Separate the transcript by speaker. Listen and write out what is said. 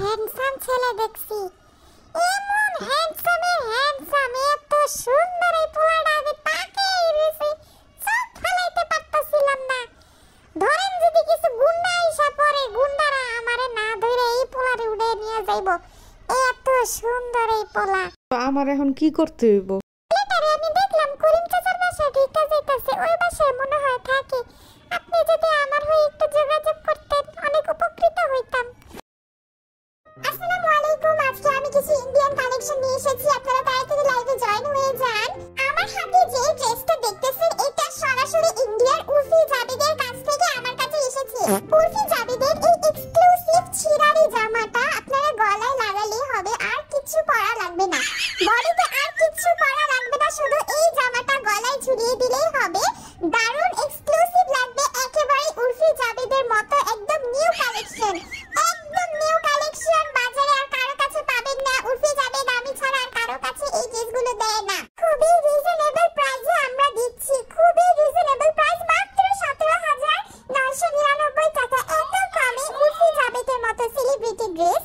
Speaker 1: Handsome ছেলে দেখছি। এমন হ্যান্ডসামের হ্যান্ডসাম, এত সুন্দর এই পোলাটা, আমি তাকেই রয়েছি, চোখ ফেলাইতে পারতাছিলাম না। ধরেন যদি কিছু গুন্ডা আইসা পড়ে, গুন্ডারা আমারে না ধরে এই পোলারে উড়ে নিয়ে যাইব। এত সুন্দর এই পোলা।
Speaker 2: আমার এখন কি করতে হইব?
Speaker 1: লেটারে আমি দেখলাম করিম চাচার বাসায় ঢুকে যাইতাছে, ওই বাসায় মনে হয় থাকে। আপনি যদি আমার হয়ে একটু যোগাযোগ করতেন, অনেক উপকৃত হইতাম। আসসালামু আলাইকুম, আজকে আমি কিছু ইন্ডিয়ান কালেকশন নিয়ে এসেছি, আপনারা তাড়াতাড়ি লাইভে জয়েন হয়ে যান। আমার হাতে যে ড্রেসটা দেখতেছেন, এটা সরাসরি ইন্ডিয়ার উর্ফি জাবেদের কাছ থেকে আমার কাছে এসেছে। উর্ফি জাবেদের এই এক্সক্লুসিভ ছিরারি জামাটা আপনারা গলায় লাগালেই হবে, আর কিছু পরা লাগবে না। বডিতে আর কিছু পরা লাগবে না, শুধু এই জামাটা গলায় ঝুলিয়ে দিলেই হবে। দারুণ এক্সক্লুসিভ লাগবে, একেবারে উর্ফি জাবেদের মতো, একদম নিউ কালেকশন, একদম নিউ কালেকশন। বাজারে আর কারো কাছে পাবেন না, উর্ফি জাবেদ আমি ছাড়া আর কারো কাছে এই ড্রেসগুলো দেয় না। খুবই রিজনেবল প্রাইসে আমরা দিচ্ছি, খুবই রিজনেবল প্রাইস, মাত্র 17,999 টাকা। এত কমে উর্ফি জাবেদের মতো সেলিব্রিটি ড্রেস